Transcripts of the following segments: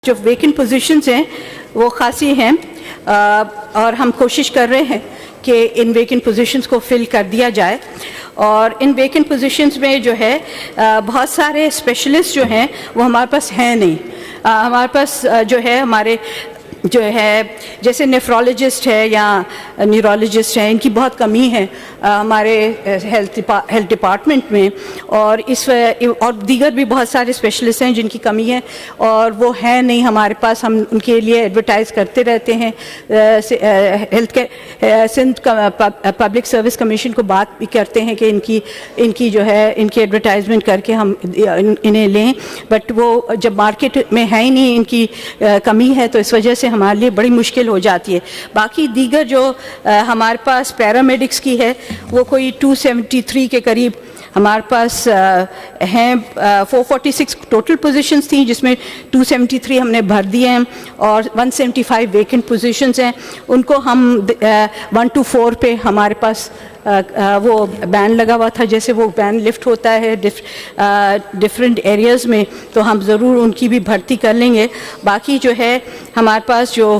جو vacant positions ہیں وہ خاصی ہیں اور ہم کوشش کر رہے ہیں کہ ان ویکنٹ پوزیشنز کو فل کر دیا جائے. اور ان ویکنٹ پوزیشنز میں جو ہے بہت سارے اسپیشلسٹ جو ہیں وہ ہمارے پاس ہیں نہیں. ہمارے پاس جو ہے ہمارے جو ہے جیسے نیفرولوجسٹ ہے یا نیورولوجسٹ ہیں، ان کی بہت کمی ہے ہمارے ہیلتھ ڈپارٹمنٹ میں. اور اور دیگر بھی بہت سارے اسپیشلسٹ ہیں جن کی کمی ہے اور وہ ہیں نہیں ہمارے پاس. ہم ان کے لیے ایڈورٹائز کرتے رہتے ہیں. Health Sindh public service commission کو بات بھی کرتے ہیں کہ ان کی جو ہے ان کی ایڈورٹائزمنٹ کر کے ہم انہیں لیں، بٹ وہ جب مارکیٹ میں ہے ہی نہیں، ان کی کمی ہے، تو اس وجہ سے ہمارے لیے بڑی مشکل ہو جاتی ہے. باقی دیگر جو ہمارے پاس پیرامیڈکس کی ہے وہ کوئی 273 کے قریب ہمارے پاس ہیں. 446 ٹوٹل پوزیشنز تھیں جس میں 273 ہم نے بھر دیے ہیں اور 175 ویکنٹ پوزیشنز ہیں. ان کو ہم 1 to 4 پہ ہمارے پاس وہ بین لگا ہوا تھا، جیسے وہ بین لفٹ ہوتا ہے ڈفرینٹ ایریاز میں، تو ہم ضرور ان کی بھی بھرتی کر لیں گے. باقی جو ہے ہمارے پاس جو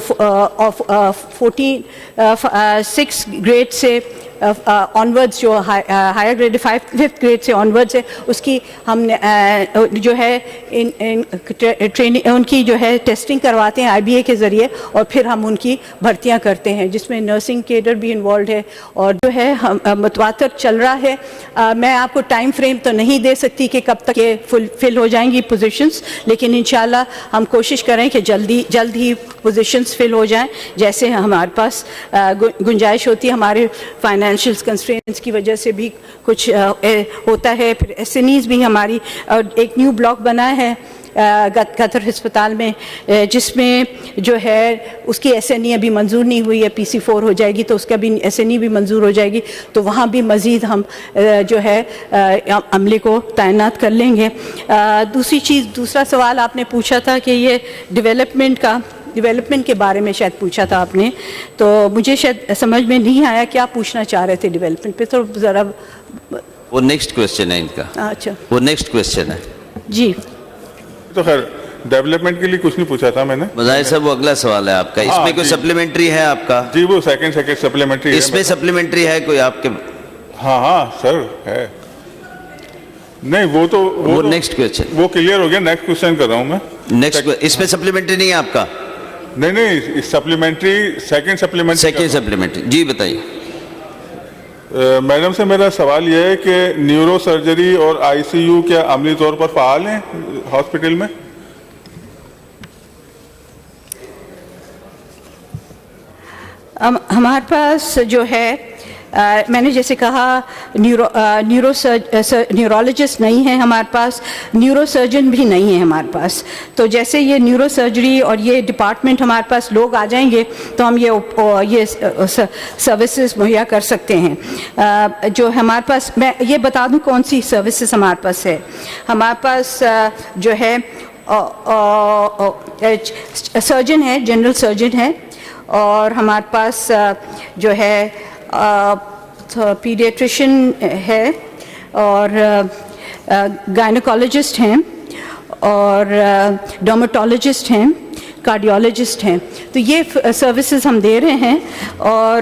6 گریڈ سے آنورڈز جو ہائر گریڈ 5th گریڈ سے آنورڈز ہے، اس کی ہم نے جو ہے ٹریننگ ان کی جو ہے ٹیسٹنگ کرواتے ہیں IBA کے ذریعے، اور پھر ہم ان کی بھرتیاں کرتے ہیں جس میں نرسنگ کیڈر بھی انوالوڈ ہے اور جو ہے متواتر چل رہا ہے. میں آپ کو ٹائم فریم تو نہیں دے سکتی کہ کب تک یہ فل ہو جائیں گی پوزیشنز، لیکن انشاءاللہ ہم کوشش کریں کہ جلد ہی پوزیشنز فل ہو جائیں جیسے ہمارے پاس گنجائش ہوتی ہے. ہمارے فائنینشیل کنسٹرینٹس کی وجہ سے بھی کچھ ہوتا ہے. پھر SNEs بھی ہماری ایک نیو بلاک بنا ہے قطر ہسپتال میں، جس میں جو ہے اس کی SNE ابھی منظور نہیں ہوئی ہے. PC4 ہو جائے گی تو اس کا بھی SNE بھی منظور ہو جائے گی، تو وہاں بھی مزید ہم جو ہے عملے کو تعینات کر لیں گے. دوسرا سوال آپ نے پوچھا تھا کہ یہ ڈیولپمنٹ کے بارے میں شاید پوچھا تھا آپ نے، تو مجھے شاید سمجھ میں نہیں آیا کیا پوچھنا چاہ رہے تھے ڈیولپمنٹ پہ. تو ذرا وہ نیکسٹ کویسچن ہے ان کا. اچھا، وہ نیکسٹ کویسچن ہے. جی تو خیر ڈیولپمنٹ کے لیے کچھ نہیں پوچھا تھا میں نے. مظاہر صاحب وہ اگلا سوال ہے آپ کا. اس میں کوئی سپلیمنٹری ہے آپ کا؟ جی وہ سیکنڈ سپلیمنٹری ہے. اس میں سپلیمنٹری ہے کوئی آپ کے؟ ہاں سر ہے. نہیں وہ نیکسٹ کویسچن وہ کلیئر ہو گیا. نیکسٹ کویسچن کر رہا ہوں میں. نیکسٹ اس میں سپلیمنٹری نہیں ہے آپ کا؟ نہیں سپلیمنٹری سیکنڈ سپلیمنٹری. جی بتائیے. میڈم سے میرا سوال یہ ہے کہ نیورو سرجری اور ICU کیا عملی طور پر فعال ہیں ہاسپٹل میں؟ ہمارے پاس جو ہے میں نے جیسے کہا نیورولوجسٹ نہیں ہیں ہمارے پاس، نیورو سرجن بھی نہیں ہیں ہمارے پاس. تو جیسے یہ نیورو سرجری اور یہ ڈپارٹمنٹ ہمارے پاس لوگ آ جائیں گے تو ہم یہ سروسز مہیا کر سکتے ہیں. جو ہمارے پاس میں یہ بتا دوں کون سی سروسز ہمارے پاس ہے. ہمارے پاس جو ہے سرجن ہے، جنرل سرجن ہے، اور ہمارے پاس جو ہے پیڈیٹریشن ہے، اور گائنیکولوجسٹ ہیں، اور ڈرماٹولوجسٹ ہیں، کارڈیولوجسٹ ہیں. تو یہ سروسز ہم دے رہے ہیں. اور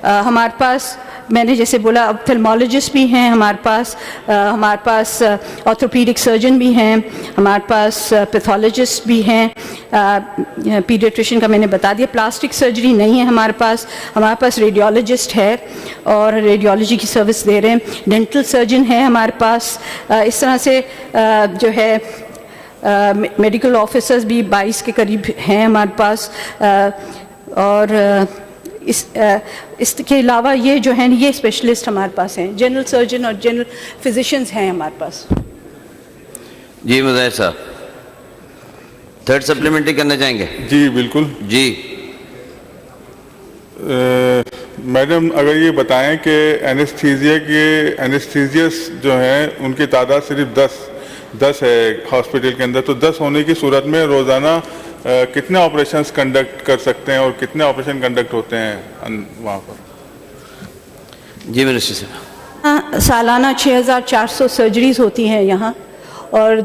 ہمارے پاس میں نے جیسے بولا آپتھلمولوجسٹ بھی ہیں ہمارے پاس آرتھوپیڈک سرجن بھی ہیں، ہمارے پاس پیتھولوجسٹ بھی ہیں. پیڈیٹریشن کا میں نے بتا دیا. پلاسٹک سرجری نہیں ہے ہمارے پاس ریڈیولوجسٹ ہے اور ریڈیولوجی کی سروس دے رہے ہیں. ڈینٹل سرجن ہے ہمارے پاس. اس طرح سے جو ہے میڈیکل آفیسرز بھی 22 کے قریب ہیں ہمارے پاس. اور اس کے علاوہ یہ جو ہیں یہ اسپیشلسٹ ہمارے پاس ہیں، جنرل سرجن اور جنرل فزیشنز ہیں ہمارے پاس. جی مظاہر صاحب تھرڈ سپلیمنٹری کرنا چاہیں گے؟ جی بالکل. جی میڈم اگر یہ بتائیں کہ اینستھیزیس جو ہیں ان کی تعداد صرف 10 ہے ہاسپٹل کے اندر، تو 10 ہونے کی صورت میں روزانہ کتنے آپریشنز کنڈکٹ کر سکتے ہیں اور کتنے آپریشن کنڈکٹ ہوتے ہیں وہاں پر؟ جی منسٹر صاحب. سالانہ 6400 سرجریز ہوتی ہیں یہاں، اور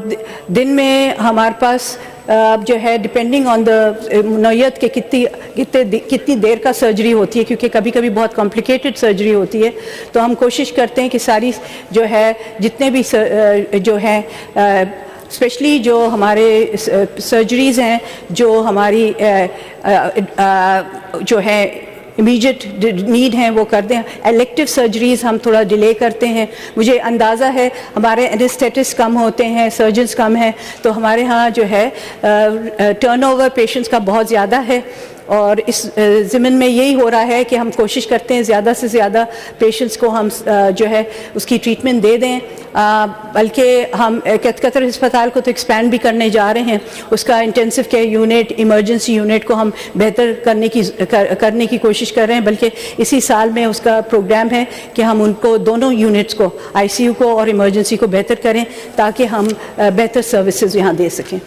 دن میں ہمارے پاس جو ہے ڈپینڈنگ آن دا نوعیت کے کتنی دیر کا سرجری ہوتی ہے، کیونکہ کبھی کبھی بہت کمپلیکیٹڈ سرجری ہوتی ہے، تو ہم کوشش کرتے ہیں کہ ساری جو ہے جتنے بھی جو ہیں اسپیشلی جو ہمارے سرجریز ہیں جو ہماری جو ہے امیجیٹ نیڈ ہیں وہ کر دیں. الیکٹیو سرجریز ہم تھوڑا ڈیلے کرتے ہیں. مجھے اندازہ ہے ہمارے اینستھیٹسٹ کم ہوتے ہیں، سرجنز کم ہیں، تو ہمارے ہاں جو ہے ٹرن اوور پیشنٹس کا بہت زیادہ ہے، اور اس ضمن میں یہی ہو رہا ہے کہ ہم کوشش کرتے ہیں زیادہ سے زیادہ پیشنٹس کو ہم جو ہے اس کی ٹریٹمنٹ دے دیں. بلکہ ہم قطر ہسپتال کو تو ایکسپینڈ بھی کرنے جا رہے ہیں، اس کا intensive care unit, emergency unit کو ہم بہتر کرنے کی کوشش کر رہے ہیں. بلکہ اسی سال میں اس کا پروگرام ہے کہ ہم ان کو دونوں یونٹس کو، آئی سی یو کو اور ایمرجنسی کو بہتر کریں تاکہ ہم بہتر سروسز یہاں دے سکیں.